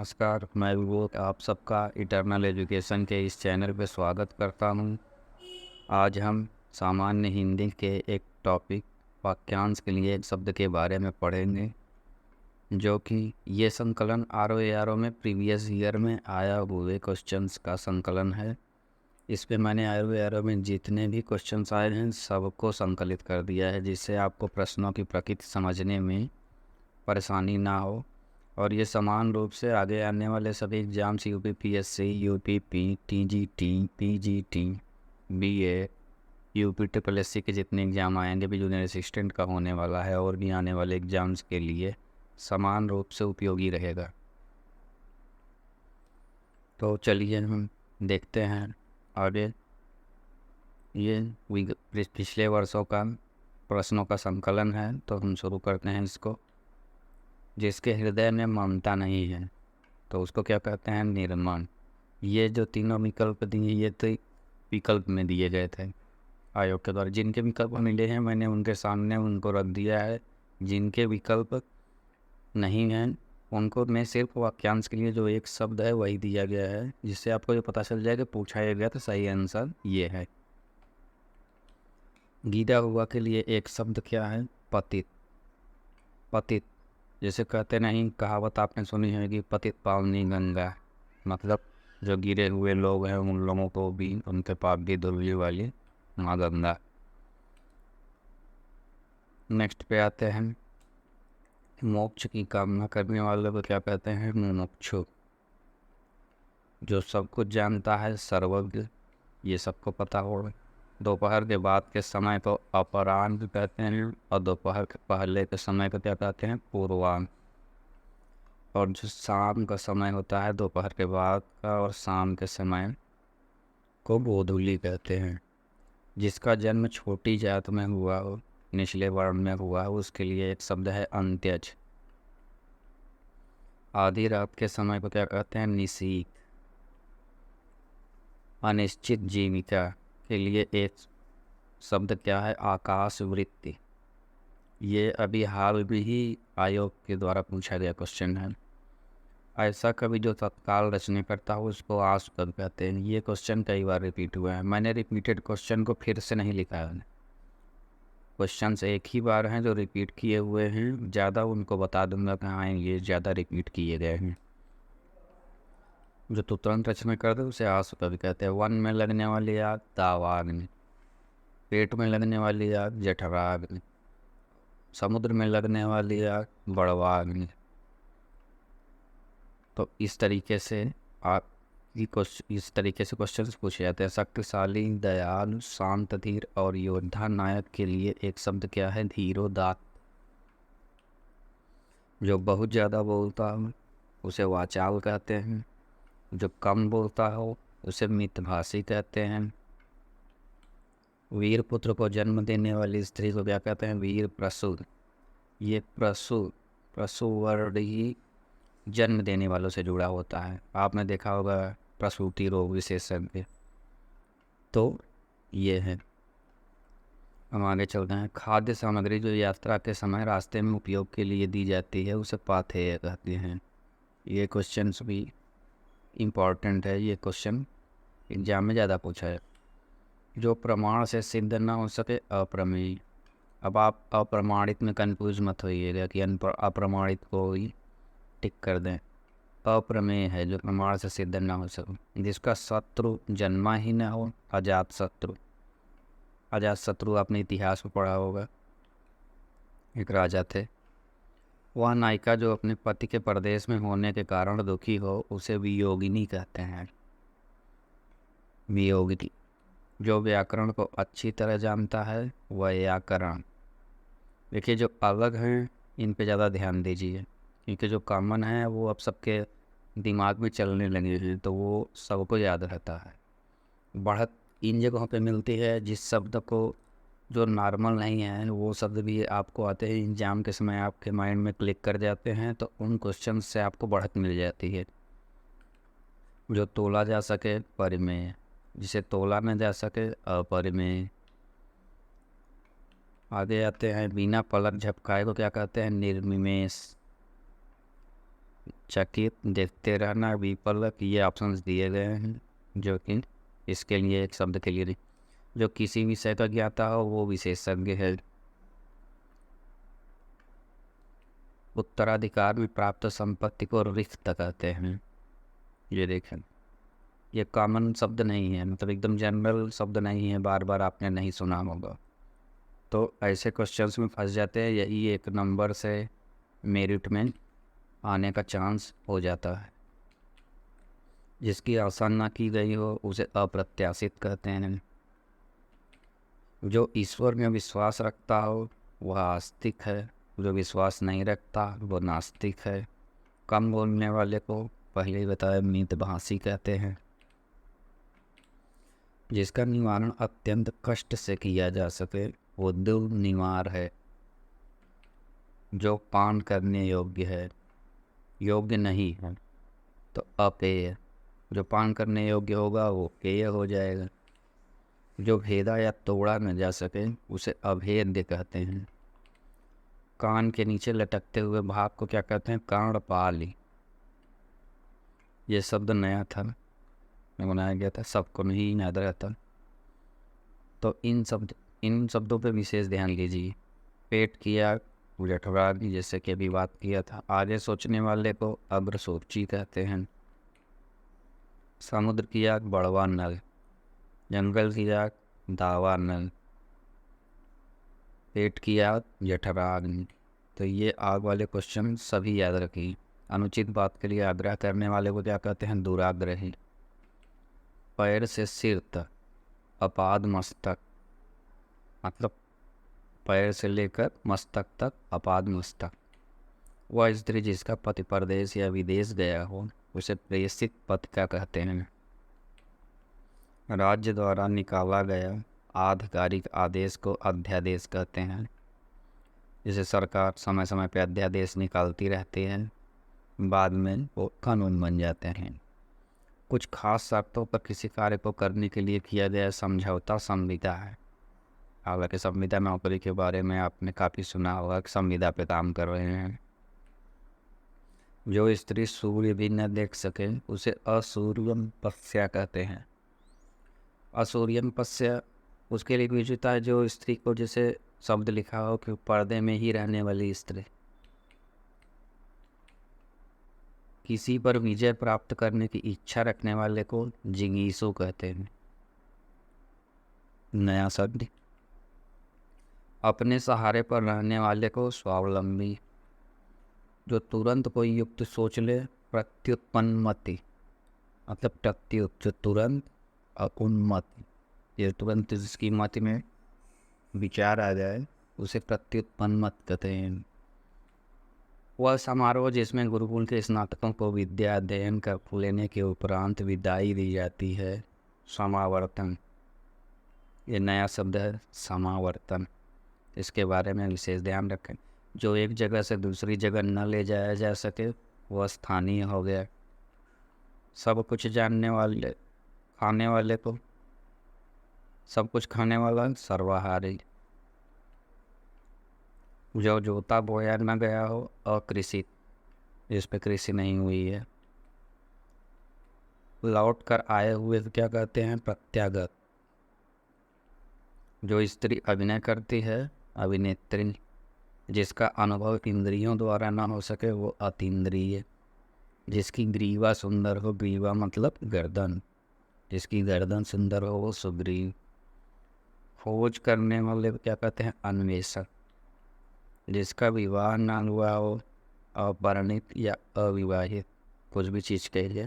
नमस्कार, मैं विवेक आप सबका इटर्नल एजुकेशन के इस चैनल पे स्वागत करता हूँ। आज हम सामान्य हिंदी के एक टॉपिक वाक्यांश के लिए एक शब्द के बारे में पढ़ेंगे, जो कि ये संकलन आर ओ में प्रीवियस ईयर में आया हुए क्वेश्चंस का संकलन है। इस पे मैंने आर ओ में जितने भी क्वेश्चंस आए हैं सबको संकलित कर दिया है, जिससे आपको प्रश्नों की प्रकृति समझने में परेशानी ना हो। और ये समान रूप से आगे आने वाले सभी exams UPPSC, UPP, TGT, PGT, BA, UP triple SC के जितने एग्ज़ाम आएंगे भी जूनियर असिस्टेंट का होने वाला है और भी आने वाले एग्ज़ाम्स के लिए समान रूप से उपयोगी रहेगा। तो चलिए हम देखते हैं आगे। ये पिछले वर्षों का प्रश्नों का संकलन है, तो हम शुरू करते हैं इसको। जिसके हृदय में ममता नहीं है तो उसको क्या कहते हैं? निर्मल। ये जो तीनों विकल्प दिए ये तो विकल्प में दिए गए थे आयोग के द्वारा। जिनके विकल्प मिले हैं मैंने उनके सामने उनको रख दिया है। जिनके विकल्प नहीं हैं उनको मैं सिर्फ वाक्यांश के लिए जो एक शब्द है वही दिया गया है, जिससे आपको ये पता चल जाए कि पूछा गया तो सही आंसर ये है। गीता हुआ के लिए एक शब्द क्या है? पतित। पतित जैसे कहते नहीं, कहावत आपने सुनी है कि पतित पावनी गंगा, मतलब जो गिरे हुए लोग हैं उन लोगों को भी उनके पाप भी धुलने वाली माँ गंगा। नेक्स्ट पे आते हैं, मोक्ष की कामना करने वाले को क्या कहते हैं? मुमुक्षु। जो सब कुछ जानता है, सर्वज्ञ, ये सबको पता होगा। दोपहर के बाद के समय को अपराह्न कहते हैं और दोपहर के पहले के समय को क्या कहते हैं? पूर्वाह्न। और जो शाम का समय होता है दोपहर के बाद का और शाम के समय को गोधूली कहते हैं। जिसका जन्म छोटी जात में हुआ हो, निचले वर्ण में हुआ हो, उसके लिए एक शब्द है अंत्यज। आधी रात के समय को क्या कहते हैं? निशीथ। अनिश्चित जीविका के लिए एक शब्द क्या है? आकाश वृत्ति। ये अभी हाल में ही आयोग के द्वारा पूछा गया क्वेश्चन है। ऐसा कवि जो तत्काल रचना करता हो उसको आस्पद कहते हैं। ये क्वेश्चन कई बार रिपीट हुआ है। मैंने रिपीटेड क्वेश्चन को फिर से नहीं लिखा है। क्वेश्चन एक ही बार हैं जो रिपीट किए हुए हैं, ज़्यादा उनको बता दूंगा कि हाँ ये ज़्यादा रिपीट किए गए हैं। जो तुरंत रचना कर दे उसे आस्पद कहते हैं। वन में लगने वाली आग दावाग्नि, पेट में लगने वाली आग जठराग्नि, समुद्र में लगने वाली आग बड़वाग्नि। तो इस तरीके से आप इस तरीके से क्वेश्चन पूछे जाते हैं। शक्तिशाली, दयालु, शांत, धीर और योद्धा नायक के लिए एक शब्द क्या है? धीरोदात्त। जो बहुत ज़्यादा बोलता हो उसे वाचाल कहते हैं। जो कम बोलता हो उसे मितभाषी कहते हैं। वीर पुत्र को जन्म देने वाली स्त्री को क्या कहते हैं? वीर प्रसूत। ये प्रसु वर्ड ही जन्म देने वालों से जुड़ा होता है। आपने देखा होगा प्रसूति रोग विशेषज्ञ। तो ये है। हम आगे चलते हैं। खाद्य सामग्री जो यात्रा के समय रास्ते में उपयोग के लिए दी जाती है उसे पाथेय कहते हैं। ये क्वेश्चन भी इम्पॉर्टेंट है। ये क्वेश्चन एग्जाम में ज़्यादा पूछा है। जो प्रमाण से सिद्ध ना हो सके अप्रमेय। अब आप अप्रमाणित में कंफ्यूज मत होइएगा कि अप्रमाणित को ही टिक कर दें। अप्रमेय है जो प्रमाण से सिद्ध न हो सके। जिसका शत्रु जन्मा ही न हो, अजात शत्रु। अजात शत्रु आपने इतिहास में पढ़ा होगा, एक राजा थे। वह नायिका जो अपने पति के परदेश में होने के कारण दुखी हो उसे वियोगिनी कहते हैं। वियोगिनी। जो व्याकरण को अच्छी तरह जानता है वह व्याकरण। देखिए जो अलग हैं इन पे ज़्यादा ध्यान दीजिए, क्योंकि जो कॉमन है वो अब सबके दिमाग में चलने लगे हैं तो वो सबको याद रहता है। बढ़त इन जगहों पे मिलती है जिस शब्द को जो नॉर्मल नहीं है वो शब्द भी आपको आते हैं एग्जाम के समय आपके माइंड में क्लिक कर जाते हैं, तो उन क्वेश्चन से आपको बढ़त मिल जाती है। जो तोला जा सके परिमेय, जिसे तोला न जा सके अपरिमेय। आगे आते हैं। बिना पलक झपकाए को क्या कहते हैं? निर्निमेष। चकित, देखते रहना, विपलक, ये ऑप्शंस दिए गए हैं जो कि इसके लिए एक शब्द के लिए नहीं। जो किसी विषय का ज्ञाता हो वो विशेषज्ञ है। उत्तराधिकार में प्राप्त संपत्ति को रिक्त कहते हैं। ये देखें, ये कॉमन शब्द नहीं है, मतलब एकदम जनरल शब्द नहीं है, बार बार आपने नहीं सुना होगा, तो ऐसे क्वेश्चंस में फंस जाते हैं। यही एक नंबर से मेरिट में आने का चांस हो जाता है। जिसकी आशा ना की गई हो उसे अप्रत्याशित कहते हैं। जो ईश्वर में विश्वास रखता हो वह आस्तिक है, जो विश्वास नहीं रखता वो नास्तिक है। कम बोलने वाले को पहले ही बताया मितभाषी कहते हैं। जिसका निवारण अत्यंत कष्ट से किया जा सके वो दुर्निवार है। जो पान करने योग्य है, योग्य नहीं है तो अपेय। जो पान करने योग्य होगा वो पेय हो जाएगा। जो भेदा या तोड़ा न जा सके उसे अभेद्य कहते हैं। कान के नीचे लटकते हुए भाग को क्या कहते हैं? कर्णपाली। ये शब्द नया था, बनाया गया था, सबको नहीं याद रहता, तो इन शब्दों पे विशेष ध्यान दीजिए। पेट किया जठराग्नि, जैसे कि अभी बात किया था। आगे सोचने वाले को अग्रसोची कहते हैं। समुद्र की आग बड़वा नल, जंगल की आग दावा नल, पेट की आग जठराग्नि। तो ये आग वाले क्वेश्चन सभी याद रखिए। अनुचित बात के लिए आग्रह करने वाले को क्या कहते हैं? दुराग्रही। पैर से सिर तक अपाद मस्तक, मतलब पैर से लेकर मस्तक तक अपाद मस्तक। वह स्त्री जिसका पति परदेश या विदेश गया हो उसे प्रेषित पतिका कहते हैं। राज्य द्वारा निकाला गया आधिकारिक आदेश को अध्यादेश कहते हैं। जिसे सरकार समय समय पर अध्यादेश निकालती रहती है, बाद में वो कानून बन जाते हैं। कुछ खास शर्तों पर किसी कार्य को करने के लिए किया गया समझौता संविदा है। हालांकि संविदा नौकरी के बारे में आपने काफ़ी सुना होगा कि संविदा पे काम कर रहे हैं। जो स्त्री सूर्य भी न देख सके उसे असूर्यम पस्या कहते हैं। असूर्यम पस्या उसके लिए भी होता है जो स्त्री को, जैसे शब्द लिखा हो कि पर्दे में ही रहने वाली स्त्री। किसी पर विजय प्राप्त करने की इच्छा रखने वाले को जिगीसु कहते हैं। नया शब्द। अपने सहारे पर रहने वाले को स्वावलंबी। जो तुरंत कोई युक्त सोच ले, प्रत्युत्पन्नमति, मतलब प्रत्युत, जो तुरंत, और उन्मति, ये तुरंत जिसकी मति में विचार आ जाए उसे प्रत्युत्पन्नमत कहते हैं। वह समारोह जिसमें गुरुकुल के स्नातकों को विद्या अध्ययन कर लेने के उपरांत विदाई दी जाती है, समावर्तन। ये नया शब्द है, समावर्तन। इसके बारे में विशेष ध्यान रखें। जो एक जगह से दूसरी जगह न ले जाया जा सके वह स्थानीय हो गया। सब कुछ जानने वाले, खाने वाले को, सब कुछ खाने वाला सर्वाहारी। जो जोता बोया न गया हो अकृषित, जिस पे कृषि नहीं हुई है। लौट कर आए हुए क्या कहते हैं? प्रत्यागत। जो स्त्री अभिनय करती है अभिनेत्री। जिसका अनुभव इंद्रियों द्वारा न हो सके वो अतीन्द्रिय। जिसकी ग्रीवा सुंदर हो, ग्रीवा मतलब गर्दन, जिसकी गर्दन सुंदर हो वो सुग्रीव। खोज करने वाले क्या कहते हैं? अन्वेषक। जिसका विवाह न हुआ हो, अपरिणित या अविवाहित, कुछ भी चीज़ कहिए।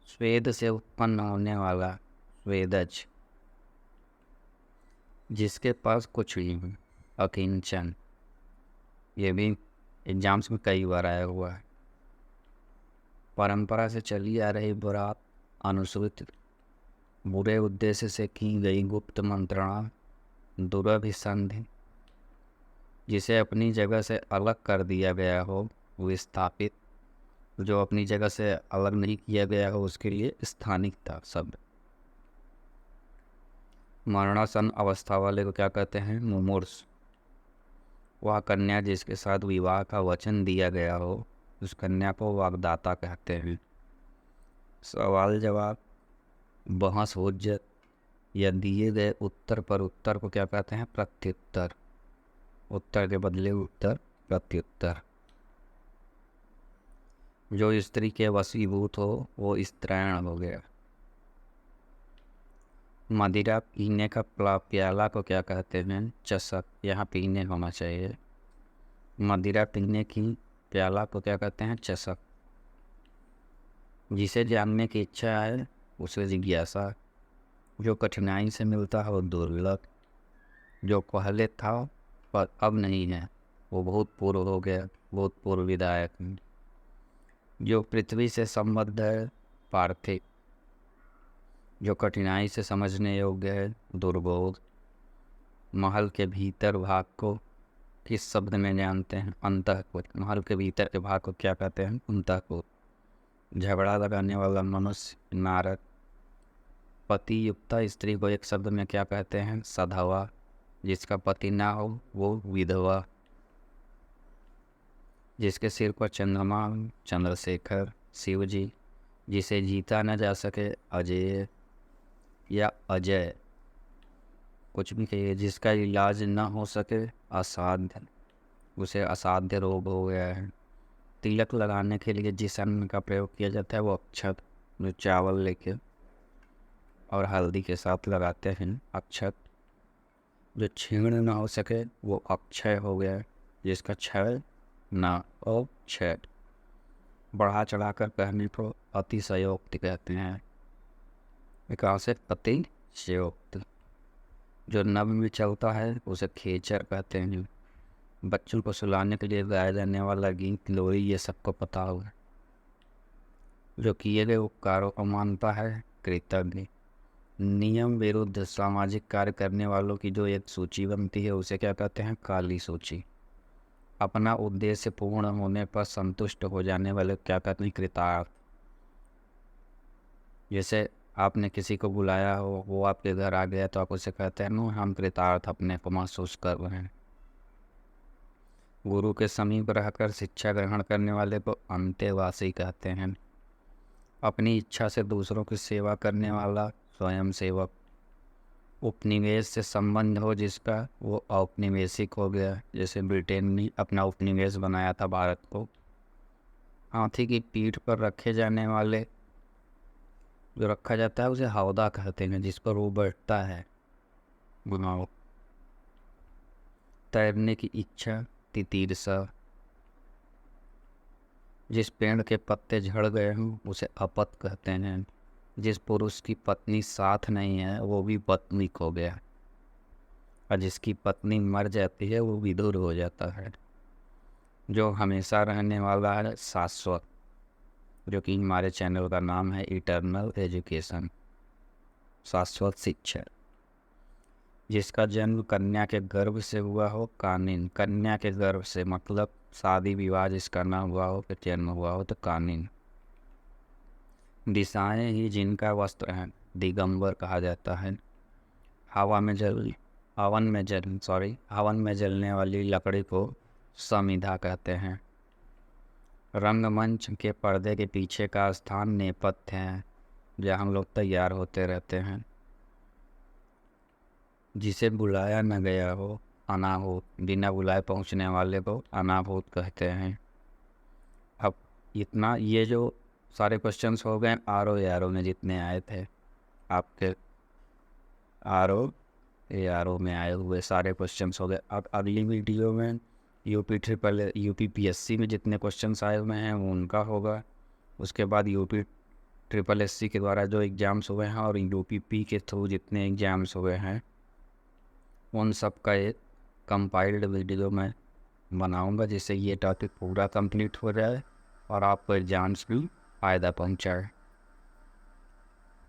स्वेद से उत्पन्न होने वाला स्वेदज। जिसके पास कुछ नहीं हो, अकिंचन। ये भी एग्जाम्स में कई बार आया हुआ है। परंपरा से चली आ रही बुरात, अनुसूचित, बुरे उद्देश्य से की गई गुप्त मंत्रणा, दुरभिसंधि। जिसे अपनी जगह से अलग कर दिया गया हो, विस्थापित। जो अपनी जगह से अलग नहीं किया गया हो उसके लिए स्थानिकता शब्द। मरणासन अवस्था वाले को क्या कहते हैं? मुमूर्ष। वह कन्या जिसके साथ विवाह का वचन दिया गया हो उस कन्या को वाग्दाता कहते हैं। सवाल जवाब, बहस हुज्जत या दिए गए उत्तर पर उत्तर को क्या कहते हैं? प्रत्युत्तर। उत्तर के बदले उत्तर, प्रत्युत्तर। जो स्त्री के वशीभूत हो वो स्त्रैण हो गया। मदिरा पीने का प्याला को क्या कहते हैं? चषक। यहाँ पीने होना चाहिए। मदिरा पीने की प्याला को क्या कहते हैं? चषक। जिसे जानने की इच्छा है उसे जिज्ञासा। जो कठिनाई से मिलता है वो दुर्लभ। जो पहले था पर अब नहीं है वो बहुत पूर्व हो गया, बहुत पूर्व विधायक। जो पृथ्वी से संबद्ध है पार्थिव। जो कठिनाई से समझने योग्य है दुर्बोध। महल के भीतर भाग को किस शब्द में जानते हैं? अंतःपुर। महल के भीतर के भाग को क्या कहते हैं? अंतःपुर। झगड़ा लगाने वाला मनुष्य नारद। पति युक्ता स्त्री को एक शब्द में क्या कहते हैं? सधवा। जिसका पति ना हो वो विधवा। जिसके सिर पर चंद्रमा, चंद्रशेखर। शिव जी। जिसे जीता न जा सके अजय या अजय, कुछ भी कहिए। जिसका इलाज न हो सके असाध्य, उसे असाध्य रोग हो गया है। तिलक लगाने के लिए जिस अन्न का प्रयोग किया जाता है वो अक्षत। जो चावल लेके और हल्दी के साथ लगाते हैं अक्षत। जो छीण ना हो सके वो अक्षय हो गया। जिसका क्षय ना हो क्षय। बढ़ा चढ़ाकर कहने को अतिशयोक्ति कहते हैं। कहाँ से? अतिशयोक्ति। जो नभ में चलता है उसे खेचर कहते हैं। बच्चों को सुलाने के लिए गाया जाने वाला गीत लोरी ये सबको पता होगा। जो किए गए उपकारों को मानता है कृतज्ञ। नियम विरुद्ध सामाजिक कार्य करने वालों की जो एक सूची बनती है उसे क्या कहते हैं? काली सूची। अपना उद्देश्य पूर्ण होने पर संतुष्ट हो जाने वाले क्या कहते हैं? कृतार्थ। जैसे आपने किसी को बुलाया हो, वो आपके घर आ गया तो आप उसे कहते हैं नो हम कृतार्थ अपने को महसूस कर रहे हैं। गुरु के समीप रहकर शिक्षा ग्रहण करने वाले को अंतेवासी कहते हैं। अपनी इच्छा से दूसरों की सेवा करने वाला स्वयं सेवक। उपनिवेश से संबंध हो जिसका वो औपनिवेशिक हो गया। जैसे ब्रिटेन ने अपना उपनिवेश बनाया था भारत को। हाथी की पीठ पर रखे जाने वाले जो रखा जाता है उसे हौदा कहते हैं, जिस पर वो बैठता है गुनाह। तैरने की इच्छा तितीरसा। जिस पेड़ के पत्ते झड़ गए हों उसे अपत कहते हैं। जिस पुरुष की पत्नी साथ नहीं है वो भी पत्नीक हो गया। और जिसकी पत्नी मर जाती है वो विधुर हो जाता है। जो हमेशा रहने वाला है शाश्वत, जो कि हमारे चैनल का नाम है इटर्नल एजुकेशन, शाश्वत शिक्षा। जिसका जन्म कन्या के गर्भ से हुआ हो कानिन। कन्या के गर्भ से मतलब शादी विवाह जिसका ना हुआ हो, फिर जन्म हुआ हो तो कानिन। दिशाएं ही जिनका वस्त्र है दिगंबर कहा जाता है। हवन में जलने वाली लकड़ी को समिधा कहते हैं। रंगमंच के पर्दे के पीछे का स्थान नेपथ्य है, जहाँ हम लोग तैयार होते रहते हैं। जिसे बुलाया न गया हो अनाहूत। बिना बुलाए पहुँचने वाले को अनाहूत कहते हैं। अब इतना ये जो सारे क्वेश्चंस हो गए आर ओ में जितने आए थे आपके आर ओ में आए हुए सारे क्वेश्चंस हो गए। अब अगली वीडियो में यूपी-पीएससी में जितने क्वेश्चंस आए हुए हैं वो उनका होगा। उसके बाद यूपी-SSC के द्वारा जो एग्ज़ाम्स हुए हैं और यूपीपी के थ्रू जितने एग्ज़ाम्स हुए हैं उन सब का एक कंपाइल्ड वीडियो मैं बनाऊंगा, जिससे ये टॉपिक पूरा कंप्लीट हो जाए और आपको एग्ज़ाम्स भी फ़ायदा पहुंचाए।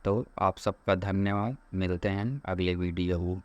तो आप सबका धन्यवाद। मिलते हैं अगले वीडियो